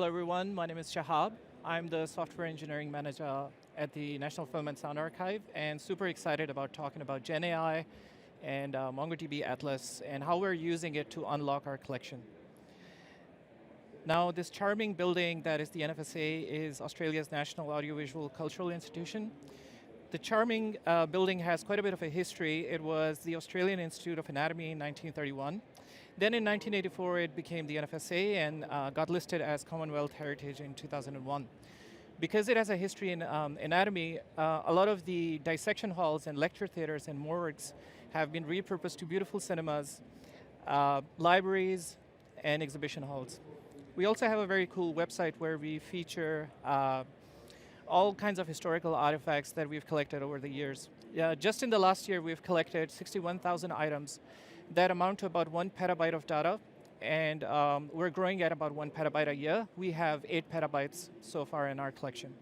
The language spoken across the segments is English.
everyone. My name is Shahab. I'm the software engineering manager at the National Film and Sound Archive, and super excited about talking about GenAI and MongoDB Atlas and how we're using it to unlock our collection. Now, this charming building that is the NFSA is Australia's National Audiovisual Cultural Institution. The charming building has quite a bit of a history. It was the Australian Institute of Anatomy in 1931. Then in 1984, it became the NFSA and got listed as Commonwealth Heritage in 2001. Because it has a history in anatomy, a lot of the dissection halls and lecture theaters and morgues have been repurposed to beautiful cinemas, libraries, and exhibition halls. We also have a very cool website where we feature all kinds of historical artifacts that we've collected over the years. Just in the last year, we've collected 61,000 items that amount to about 1 petabyte of data, and we're growing at about 1 petabyte a year. We have 8 petabytes so far in our collection.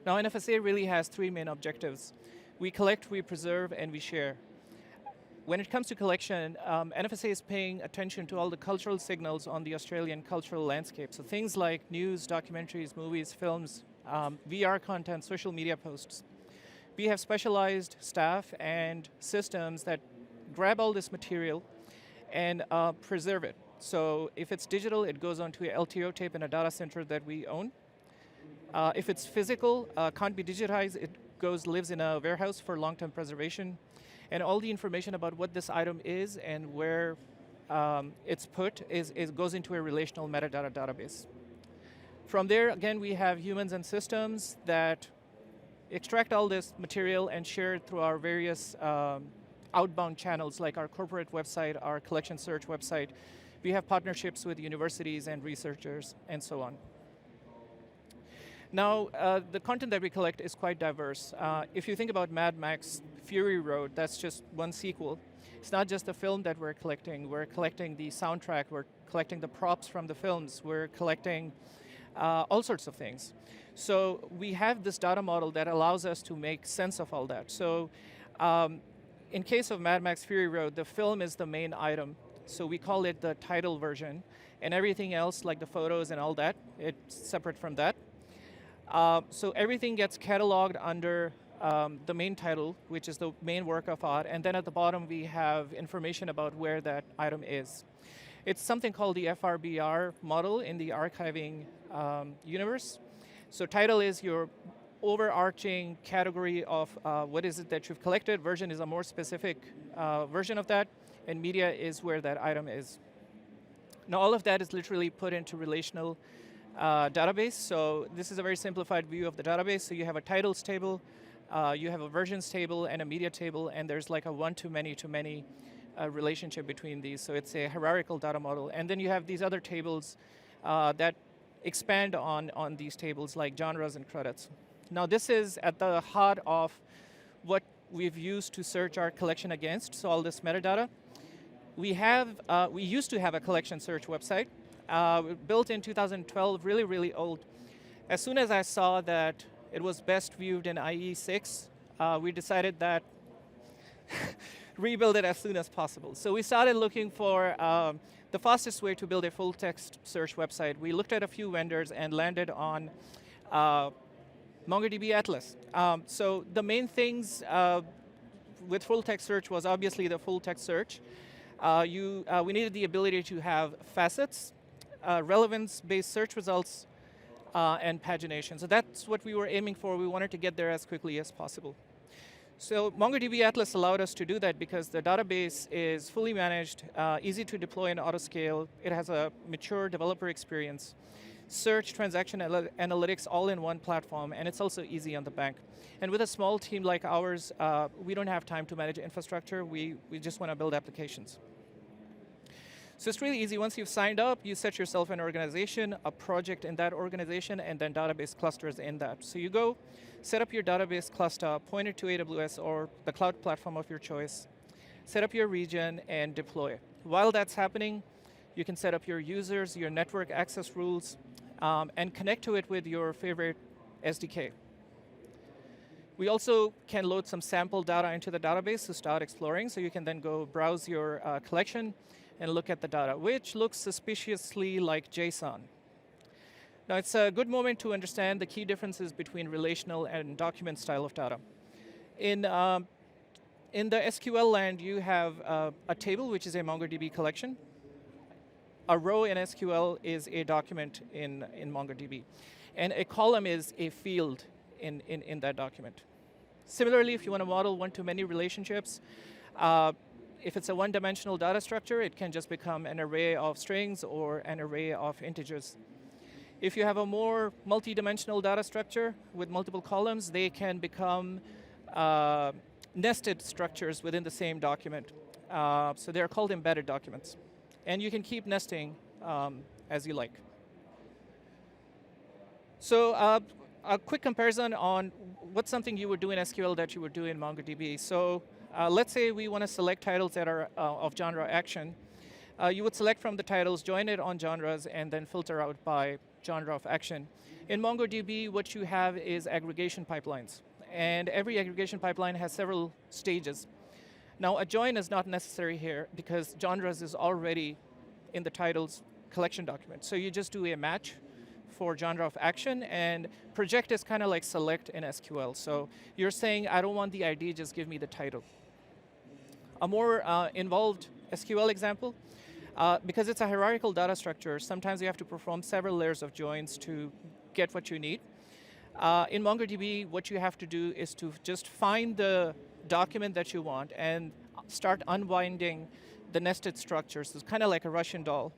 Now, NFSA really has 3 main objectives. We collect, we preserve, and we share. When it comes to collection, NFSA is paying attention to all the cultural signals on the Australian cultural landscape. So things like news, documentaries, movies, films, VR content, social media posts. We have specialized staff and systems that grab all this material and preserve it. So if it's digital, it goes onto a LTO tape in a data center that we own. If it's physical, can't be digitized, it lives in a warehouse for long-term preservation. And all the information about what this item is and where it's put goes into a relational metadata database. From there, again, we have humans and systems that extract all this material and share it through our various outbound channels, like our corporate website, our collection search website. We have partnerships with universities and researchers, and so on. Now, the content that we collect is quite diverse. If you think about Mad Max Fury Road, that's just one sequel. It's not just the film that we're collecting the soundtrack, we're collecting the props from the films, we're collecting all sorts of things. So we have this data model that allows us to make sense of all that. So in case of Mad Max Fury Road, the film is the main item. So we call it the title version, and everything else, like the photos and all that, it's separate from that. So everything gets cataloged under the main title, which is the main work of art, and then at the bottom we have information about where that item is. It's something called the FRBR model in the archiving universe. So title is your overarching category of what is it that you've collected. Version is a more specific version of that, and media is where that item is. Now all of that is literally put into relational database. So this is a very simplified view of the database. So you have a titles table, you have a versions table, and a media table, and there's like a one-to-many relationship between these. So it's a hierarchical data model. And then you have these other tables that expand on these tables, like genres and credits. Now this is at the heart of what we've used to search our collection against, so all this metadata. We used to have a collection search website, built in 2012, really old. As soon as I saw that it was best viewed in IE6, we decided that rebuild it as soon as possible. So we started looking for the fastest way to build a full text search website. We looked at a few vendors and landed on MongoDB Atlas. So the main things with full text search was obviously the full text search. We needed the ability to have facets, relevance-based search results, and pagination. So that's what we were aiming for. We wanted to get there as quickly as possible. So MongoDB Atlas allowed us to do that because the database is fully managed, easy to deploy and auto-scale. It has a mature developer experience, search, transaction analytics all in one platform, and it's also easy on the bank. And with a small team like ours, we don't have time to manage infrastructure. We just want to build applications. So it's really easy. Once you've signed up, you set yourself an organization, a project in that organization, and then database clusters in that. So you go, set up your database cluster, point it to AWS or the cloud platform of your choice, set up your region, and deploy. While that's happening, you can set up your users, your network access rules, and connect to it with your favorite SDK. We also can load some sample data into the database to start exploring, so you can then go browse your collection and look at the data, which looks suspiciously like JSON. Now, it's a good moment to understand the key differences between relational and document style of data. In the SQL land, you have a table, which is a MongoDB collection. A row in SQL is a document in MongoDB. And a column is a field in that document. Similarly, if you want to model one-to-many relationships, if it's a one-dimensional data structure, it can just become an array of strings or an array of integers. If you have a more multi-dimensional data structure with multiple columns, they can become nested structures within the same document. So they're called embedded documents. And you can keep nesting as you like. So a quick comparison on what's something you would do in SQL that you would do in MongoDB. So let's say we want to select titles that are of genre action. You would select from the titles, join it on genres, and then filter out by genre of action. In MongoDB, what you have is aggregation pipelines. And every aggregation pipeline has several stages. Now, a join is not necessary here because genres is already in the titles collection document. So you just do a match for genre of action, and project is kind of like select in SQL. So you're saying, I don't want the ID, just give me the title. A more involved SQL example, because it's a hierarchical data structure, sometimes you have to perform several layers of joins to get what you need. In MongoDB, what you have to do is to just find the document that you want and start unwinding the nested structures. It's kind of like a Russian doll,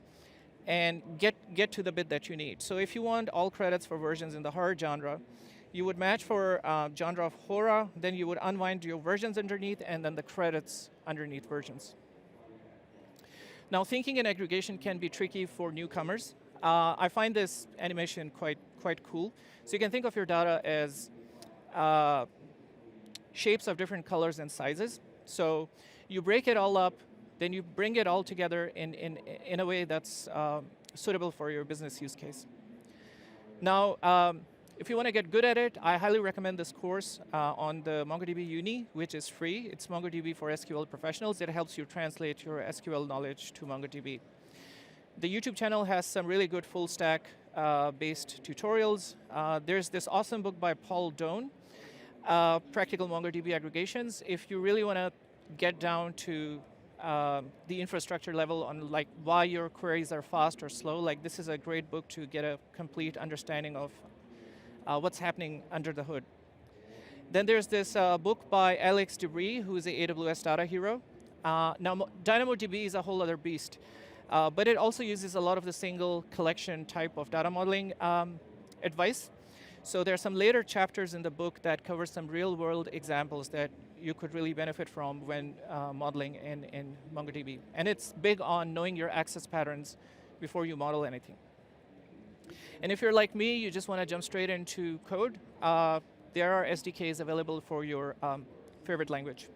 and get to the bit that you need. So if you want all credits for versions in the horror genre, you would match for genre of horror, then you would unwind your versions underneath, and then the credits underneath versions. Now, thinking in aggregation can be tricky for newcomers. I find this animation quite cool. So you can think of your data as shapes of different colors and sizes. So you break it all up, then you bring it all together in a way that's suitable for your business use case. Now, if you want to get good at it, I highly recommend this course on the MongoDB Uni, which is free. It's MongoDB for SQL professionals. It helps you translate your SQL knowledge to MongoDB. The YouTube channel has some really good full stack based tutorials. There's this awesome book by Paul Doan, Practical MongoDB Aggregations. If you really want to get down to the infrastructure level on like why your queries are fast or slow, like this is a great book to get a complete understanding of what's happening under the hood. Then there's this book by Alex Debris, who is an AWS data hero. Now, DynamoDB is a whole other beast, but it also uses a lot of the single collection type of data modeling advice. So there are some later chapters in the book that cover some real-world examples that you could really benefit from when modeling in MongoDB. And it's big on knowing your access patterns before you model anything. And if you're like me, you just want to jump straight into code, there are SDKs available for your favorite language.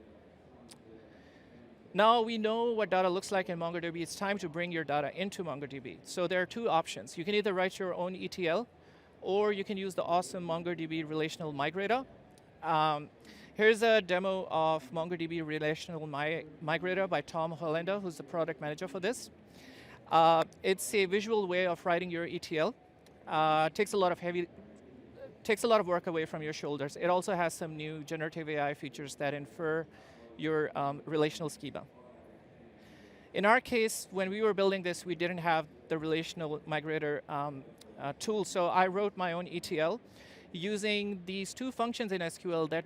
Now we know what data looks like in MongoDB. It's time to bring your data into MongoDB. So there are two options. You can either write your own ETL, or you can use the awesome MongoDB Relational Migrator. Here's a demo of MongoDB Relational Migrator by Tom Hollanda, who's the product manager for this. It's a visual way of writing your ETL. Takes a lot of work away from your shoulders. It also has some new generative AI features that infer your relational schema. In our case, when we were building this, we didn't have the relational migrator tool, so I wrote my own ETL using these two functions in SQL that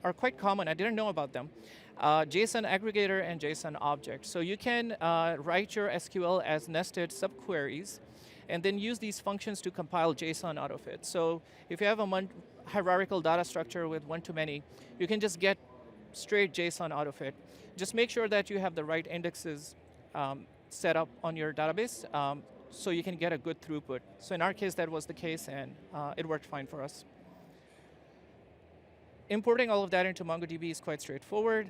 are quite common. I didn't know about them. JSON aggregator and JSON object. So you can write your SQL as nested subqueries and then use these functions to compile JSON out of it. So if you have a hierarchical data structure with one-to-many, you can just get straight JSON out of it. Just make sure that you have the right indexes set up on your database so you can get a good throughput. So in our case, that was the case, and it worked fine for us. Importing all of that into MongoDB is quite straightforward.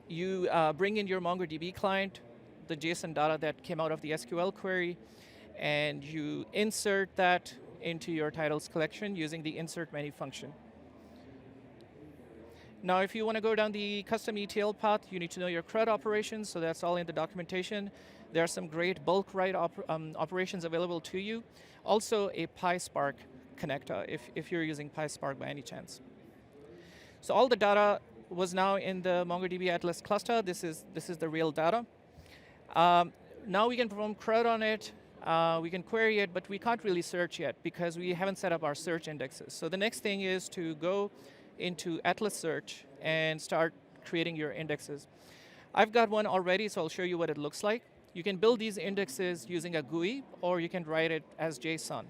You bring in your MongoDB client, the JSON data that came out of the SQL query, and you insert that into your titles collection using the insert many function. Now, if you want to go down the custom ETL path, you need to know your CRUD operations, so that's all in the documentation. There are some great bulk write operations available to you. Also, a PySpark connector, if you're using PySpark by any chance. So all the data was now in the MongoDB Atlas cluster. This is the real data. Now we can perform CRUD on it. We can query it, but we can't really search yet because we haven't set up our search indexes. So the next thing is to go into Atlas Search and start creating your indexes. I've got one already, so I'll show you what it looks like. You can build these indexes using a GUI, or you can write it as JSON.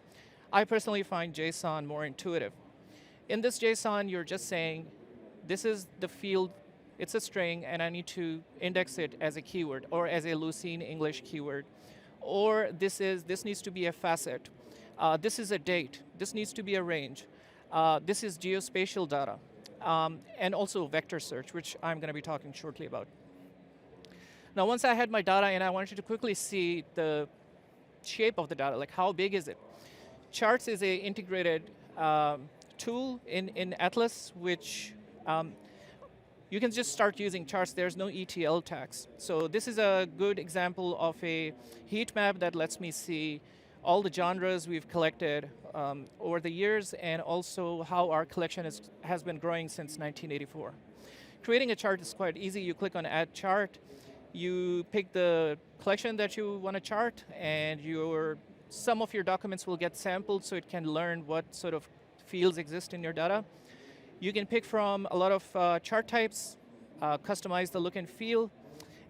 I personally find JSON more intuitive. In this JSON, you're just saying, this is the field, it's a string, and I need to index it as a keyword, or as a Lucene English keyword. Or this needs to be a facet. This is a date. This needs to be a range. This is geospatial data. And also vector search, which I'm going to be talking shortly about. Now, once I had my data, and I wanted to quickly see the shape of the data, like how big is it? Charts is an integrated tool in Atlas, which you can just start using charts. There's no ETL tags. So this is a good example of a heat map that lets me see all the genres we've collected over the years, and also how our collection has been growing since 1984. Creating a chart is quite easy. You click on Add Chart. You pick the collection that you want to chart, and some of your documents will get sampled so it can learn what sort of fields exist in your data. You can pick from a lot of chart types, customize the look and feel,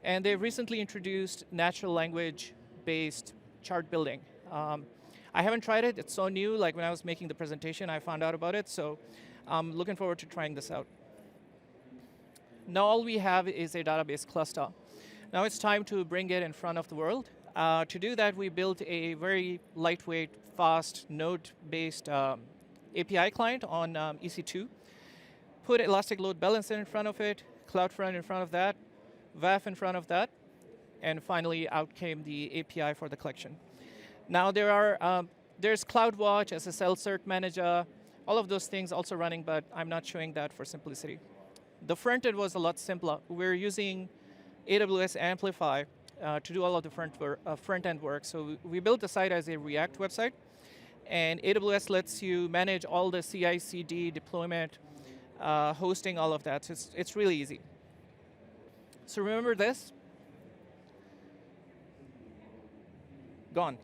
and they've recently introduced natural language-based chart building. I haven't tried it, it's so new, like when I was making the presentation, I found out about it, so I'm looking forward to trying this out. Now all we have is a database cluster. Now it's time to bring it in front of the world. To do that, we built a very lightweight, fast, node-based API client on EC2. Put Elastic Load Balancer in front of it, CloudFront in front of that, WAF in front of that, and finally out came the API for the collection. Now there's CloudWatch, SSL Cert Manager, all of those things also running, but I'm not showing that for simplicity. The front end was a lot simpler. We're using AWS Amplify to do all of the front end work. So we built the site as a React website, and AWS lets you manage all the CI/CD deployment, hosting, all of that. So it's really easy. So remember this? Gone.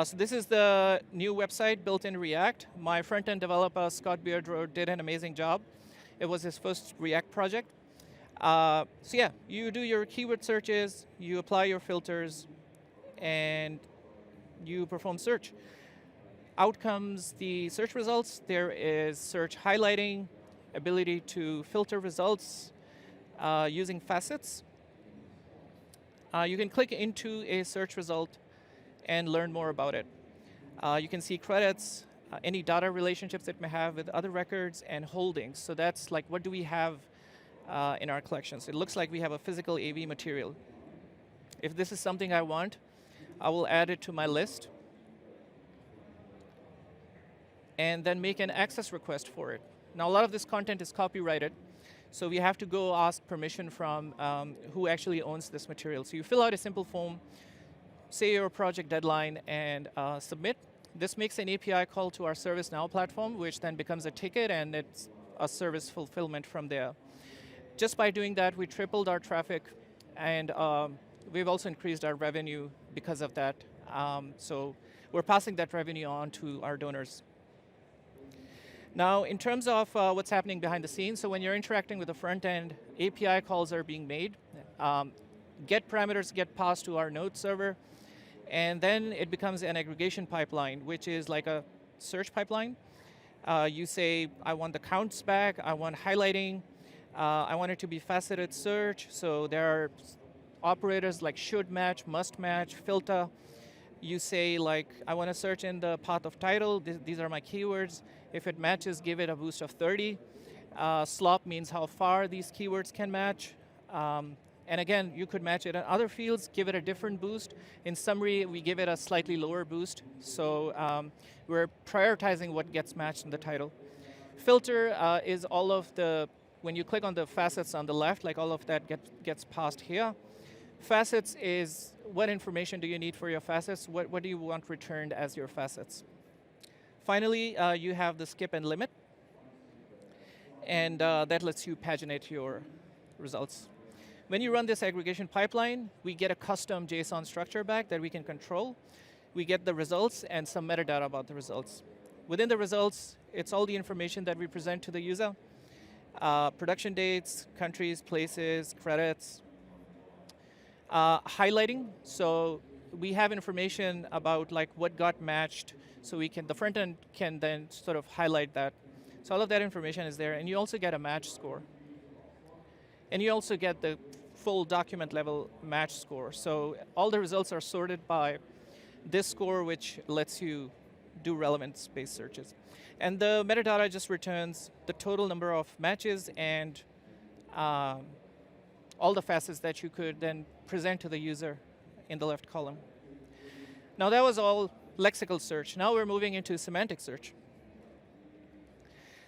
So this is the new website built in React. My front-end developer, Scott Beardrow, did an amazing job. It was his first React project. So yeah, you do your keyword searches, you apply your filters, and you perform search. Out comes the search results. There is search highlighting, ability to filter results using facets. You can click into a search result and learn more about it. You can see credits, any data relationships it may have with other records, and holdings. So that's like, what do we have in our collections? It looks like we have a physical AV material. If this is something I want, I will add it to my list and then make an access request for it. Now, a lot of this content is copyrighted, so we have to go ask permission from who actually owns this material. So you fill out a simple form, say your project deadline, and submit. This makes an API call to our ServiceNow platform, which then becomes a ticket, and it's a service fulfillment from there. Just by doing that, we tripled our traffic, and we've also increased our revenue because of that. So we're passing that revenue on to our donors. Now, in terms of what's happening behind the scenes, so when you're interacting with the front end, API calls are being made. Get parameters get passed to our node server, and then it becomes an aggregation pipeline, which is like a search pipeline. You say, I want the counts back, I want highlighting, I want it to be faceted search, so there are operators like should match, must match, filter. You say, like, I want to search in the path of title, these are my keywords. If it matches, give it a boost of 30. Slop means how far these keywords can match. And again, you could match it in other fields, give it a different boost. In summary, we give it a slightly lower boost. So we're prioritizing what gets matched in the title. Filter is all of the, when you click on the facets on the left, like all of that gets passed here. Facets is what information do you need for your facets? What do you want returned as your facets? Finally, you have the skip and limit. And that lets you paginate your results. When you run this aggregation pipeline, we get a custom JSON structure back that we can control. We get the results and some metadata about the results. Within the results, it's all the information that we present to the user. Production dates, countries, places, credits. Highlighting, so we have information about like what got matched, so the front end can then sort of highlight that. So all of that information is there, and you also get a match score. And you also get the full document level match score. So all the results are sorted by this score, which lets you do relevance-based searches. And the metadata just returns the total number of matches and all the facets that you could then present to the user in the left column. Now that was all lexical search. Now we're moving into semantic search.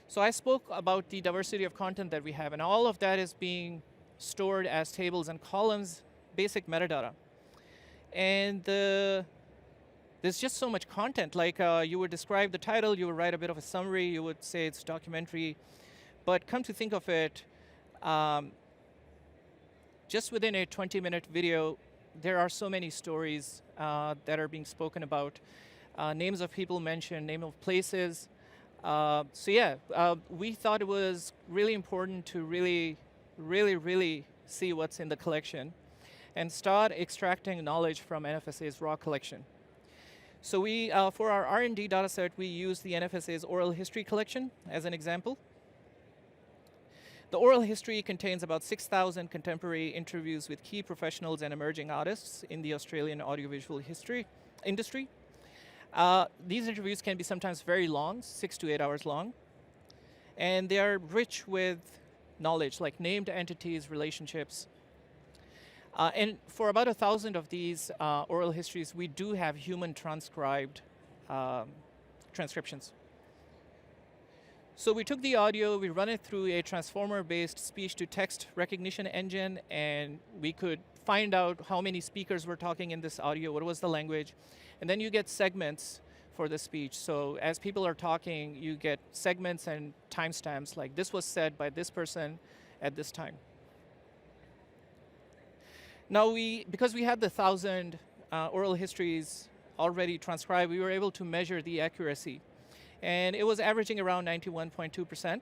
So I spoke about the diversity of content that we have, and all of that is being stored as tables and columns, basic metadata. And there's just so much content. Like you would describe the title, you would write a bit of a summary, you would say it's documentary. But come to think of it, just within a 20-minute video, there are so many stories that are being spoken about. Names of people mentioned, name of places. So yeah, we thought it was really important to really see what's in the collection and start extracting knowledge from NFSA's raw collection. So we, for our R&D dataset, we used the NFSA's oral history collection as an example. The oral history contains about 6,000 contemporary interviews with key professionals and emerging artists in the Australian audiovisual industry. These interviews can be sometimes very long, 6 to 8 hours long. And they are rich with knowledge, like named entities, relationships. And for about 1,000 of these oral histories, we do have human transcribed transcriptions. So we took the audio, we run it through a transformer-based speech-to-text recognition engine, and we could find out how many speakers were talking in this audio, what was the language, and then you get segments for the speech. So as people are talking, you get segments and timestamps, like this was said by this person at this time. Now because we had the 1,000 oral histories already transcribed, we were able to measure the accuracy. And it was averaging around 91.2%.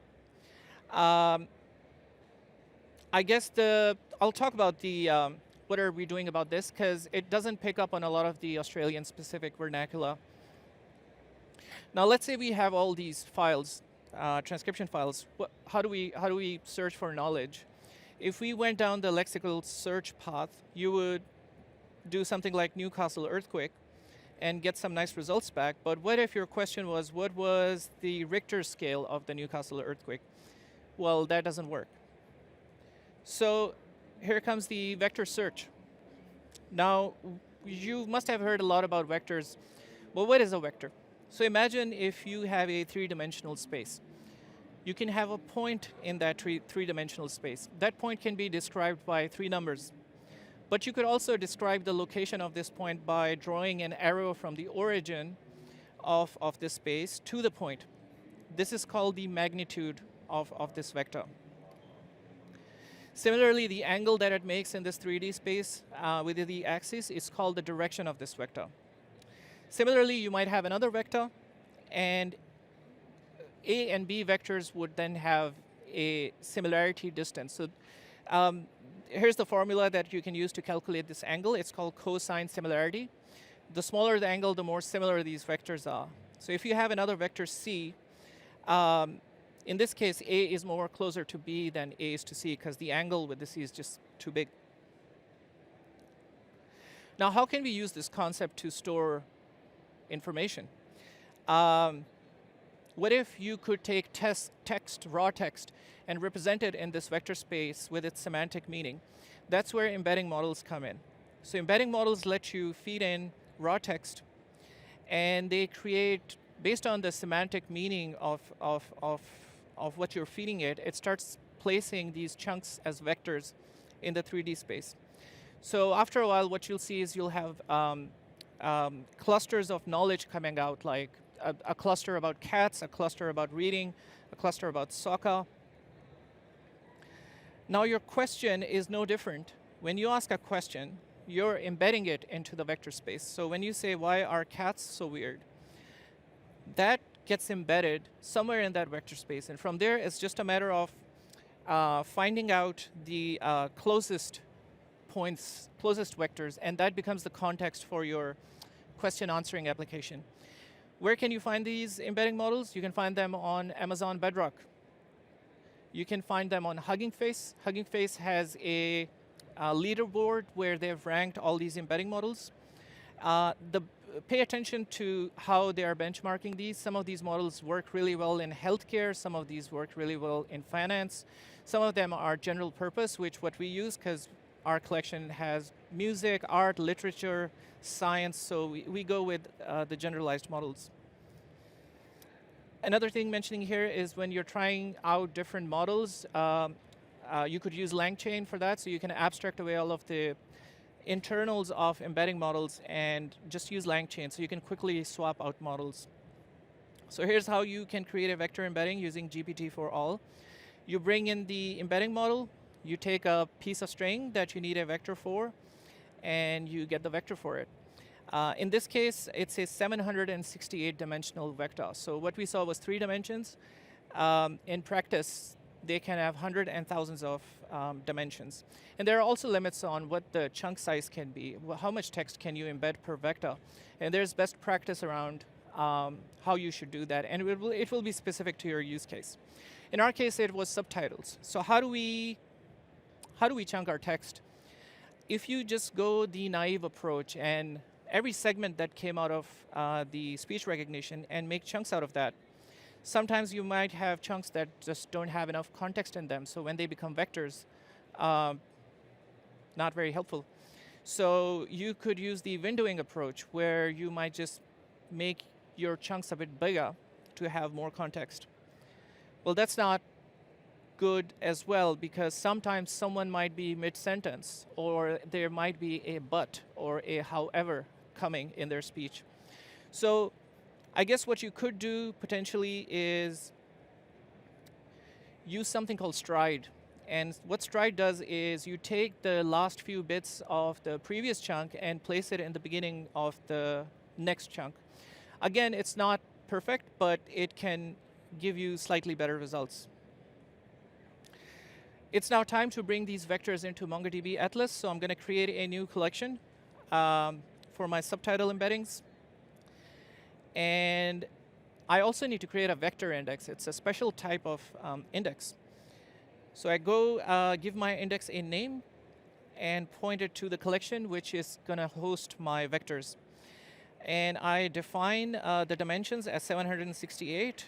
I guess I'll talk about the, what are we doing about this, because it doesn't pick up on a lot of the Australian specific vernacular. Now let's say we have all these files, transcription files. How do we search for knowledge? If we went down the lexical search path, you would do something like Newcastle earthquake and get some nice results back. But what if your question was, what was the Richter scale of the Newcastle earthquake? Well, that doesn't work. So here comes the vector search. Now, you must have heard a lot about vectors. Well, what is a vector? So imagine if you have a three-dimensional space. You can have a point in that three-dimensional space. That point can be described by 3 numbers. But you could also describe the location of this point by drawing an arrow from the origin of this space to the point. This is called the magnitude of this vector. Similarly, the angle that it makes in this 3D space with the axis is called the direction of this vector. Similarly, you might have another vector, and A and B vectors would then have a similarity distance. So here's the formula that you can use to calculate this angle. It's called cosine similarity. The smaller the angle, the more similar these vectors are. So if you have another vector C, in this case, A is more closer to B than A is to C, because the angle with the C is just too big. Now, how can we use this concept to store information? What if you could take raw text, and represent it in this vector space with its semantic meaning? That's where embedding models come in. So embedding models let you feed in raw text, and they create, based on the semantic meaning of what you're feeding it, it starts placing these chunks as vectors in the 3D space. So after a while, what you'll see is you'll have clusters of knowledge coming out, like a cluster about cats, a cluster about reading, a cluster about soccer. Now your question is no different. When you ask a question, you're embedding it into the vector space. So when you say, why are cats so weird? That gets embedded somewhere in that vector space. And from there, it's just a matter of finding out the closest points, closest vectors, and that becomes the context for your question answering application. Where can you find these embedding models? You can find them on Amazon Bedrock. You can find them on Hugging Face. Hugging Face has a leaderboard where they've ranked all these embedding models. Pay attention to how they are benchmarking these. Some of these models work really well in healthcare. Some of these work really well in finance. Some of them are general purpose, which what we use because our collection has music, art, literature, science, so we go with the generalized models. Another thing mentioning here is when you're trying out different models, you could use LangChain for that, so you can abstract away all of the internals of embedding models and just use LangChain, so you can quickly swap out models. So here's how you can create a vector embedding using GPT-4All. You bring in the embedding model, you take a piece of string that you need a vector for, and you get the vector for it. In this case, it's a 768-dimensional vector. So what we saw was 3 dimensions. In practice, they can have hundreds and thousands of dimensions. And there are also limits on what the chunk size can be. How much text can you embed per vector? And there's best practice around how you should do that. And it will be specific to your use case. In our case, it was subtitles. So how do we chunk our text? If you just go the naive approach and every segment that came out of the speech recognition and make chunks out of that, sometimes you might have chunks that just don't have enough context in them. So when they become vectors, not very helpful. So you could use the windowing approach where you might just make your chunks a bit bigger to have more context. Well, that's not good as well because sometimes someone might be mid-sentence or there might be a but or a however coming in their speech. So I guess what you could do potentially is use something called stride. And what stride does is you take the last few bits of the previous chunk and place it in the beginning of the next chunk. Again, it's not perfect, but it can give you slightly better results. It's now time to bring these vectors into MongoDB Atlas, so I'm going to create a new collection for my subtitle embeddings. And I also need to create a vector index. It's a special type of index. So I go give my index a name and point it to the collection, which is going to host my vectors. And I define the dimensions as 768.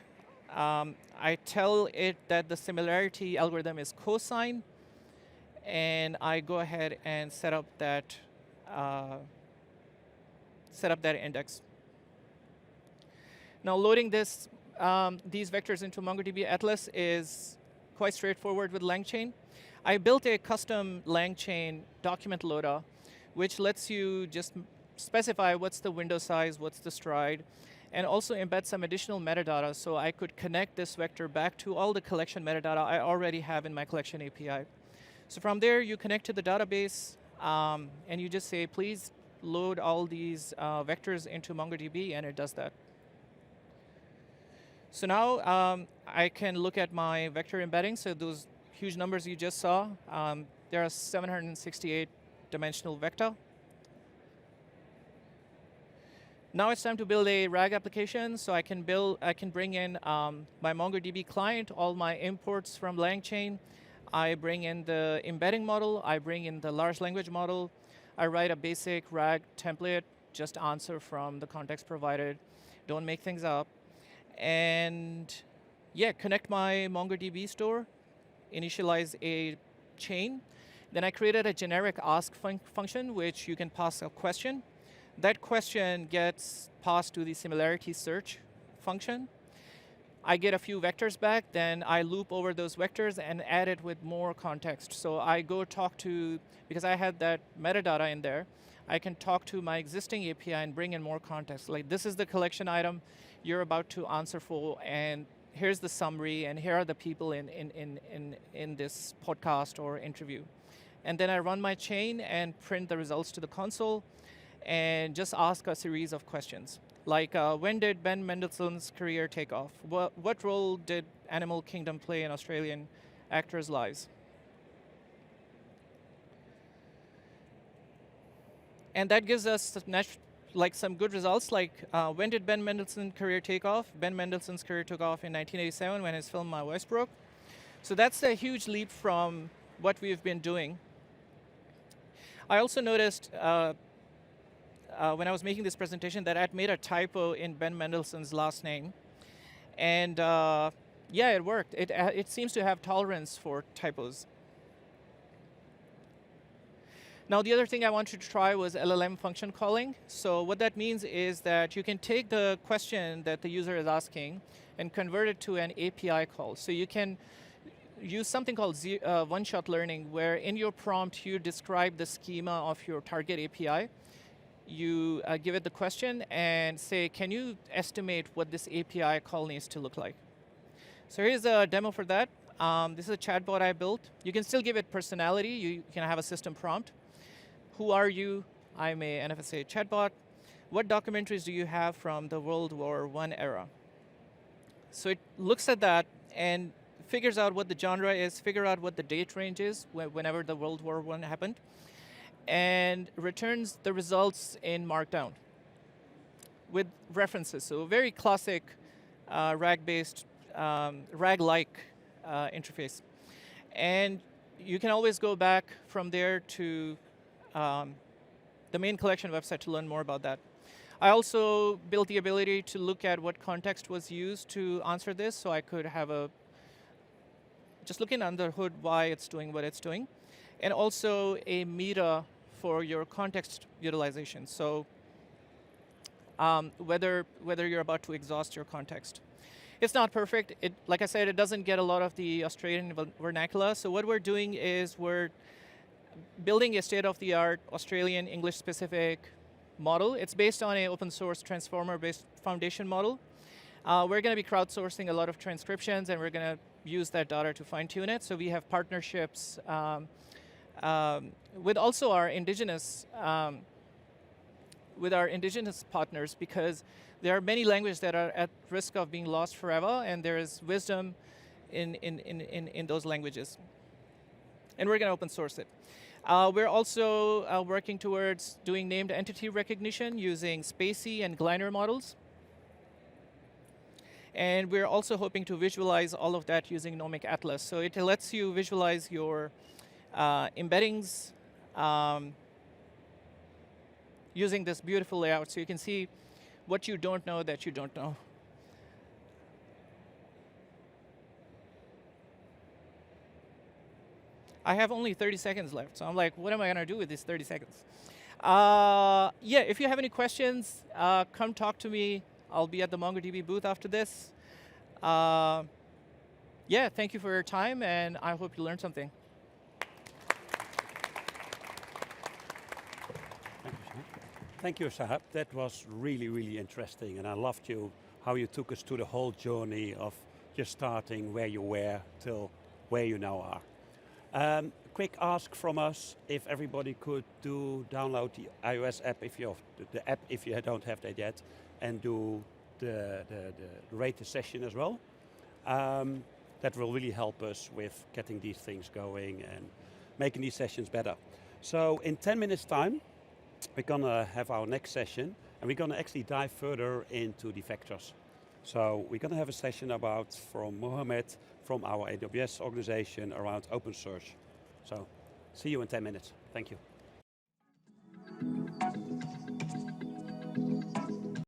I tell it that the similarity algorithm is cosine, and I go ahead and set up that index. Now loading these vectors into MongoDB Atlas is quite straightforward with LangChain. I built a custom LangChain document loader, which lets you just specify what's the window size, what's the stride, and also embed some additional metadata so I could connect this vector back to all the collection metadata I already have in my collection API. So from there, you connect to the database, and you just say, please load all these vectors into MongoDB, and it does that. So now I can look at my vector embedding. So those huge numbers you just saw, there are 768 dimensional vector. Now it's time to build a RAG application. So I can bring in my MongoDB client, all my imports from LangChain. I bring in the embedding model. I bring in the large language model. I write a basic RAG template, just answer from the context provided. Don't make things up. And yeah, connect my MongoDB store, initialize a chain. Then I created a generic ask function, which you can pass a question. That question gets passed to the similarity search function. I get a few vectors back, then I loop over those vectors and add it with more context. So I go talk to, because I had that metadata in there, I can talk to my existing API and bring in more context. Like, this is the collection item you're about to answer for, and here's the summary, and here are the people in this podcast or interview. And then I run my chain and print the results to the console and just ask a series of questions. Like, when did Ben Mendelsohn's career take off? What role did Animal Kingdom play in Australian actors' lives? And that gives us like some good results, like when did Ben Mendelsohn's career take off? Ben Mendelsohn's career took off in 1987 when his film My Voice Broke. So that's a huge leap from what we've been doing. I also noticed when I was making this presentation that I'd made a typo in Ben Mendelsohn's last name. And yeah, it worked. It seems to have tolerance for typos. Now, the other thing I wanted to try was LLM function calling. So what that means is that you can take the question that the user is asking and convert it to an API call. So you can use something called one-shot learning, where in your prompt you describe the schema of your target API. You give it the question and say, can you estimate what this API call needs to look like? So here's a demo for that. This is a chatbot I built. You can still give it personality. You can have a system prompt. Who are you? I'm a NFSA chatbot. What documentaries do you have from the World War I era? So it looks at that and figures out what the genre is, figure out what the date range is, whenever the World War I happened, and returns the results in Markdown with references. So very classic RAG-based, RAG-like interface. And you can always go back from there to the main collection website to learn more about that. I also built the ability to look at what context was used to answer this, so I could have just looking under the hood why it's doing what it's doing, and also a meta for your context utilization. So whether you're about to exhaust your context. It's not perfect. Like I said, it doesn't get a lot of the Australian vernacular. So what we're doing is we're building a state-of-the-art Australian English-specific model. It's based on an open-source transformer-based foundation model. We're going to be crowdsourcing a lot of transcriptions, and we're going to use that data to fine-tune it. So we have partnerships with also our indigenous partners, because there are many languages that are at risk of being lost forever, and there is wisdom in those languages. And we're going to open source it. We're also working towards doing named entity recognition using Spacey and Gliner models. And we're also hoping to visualize all of that using MongoDB Atlas. So it lets you visualize your embeddings using this beautiful layout, so you can see what you don't know that you don't know. I have only 30 seconds left, so I'm like, what am I going to do with these 30 seconds? Yeah, if you have any questions, come talk to me. I'll be at the MongoDB booth after this. Yeah, thank you for your time, and I hope you learned something. Thank you, Shahab. That was really, really interesting, and I loved how you took us to the whole journey of just starting where you were till where you now are. Quick ask from us, if everybody could download the iOS app if you don't have that yet, and do the rate the session as well. That will really help us with getting these things going and making these sessions better. So in 10 minutes time, we're going to have our next session, and we're going to actually dive further into the vectors. So we're going to have a session from Mohammed, from our AWS organization, around open source. So see you in 10 minutes. Thank you.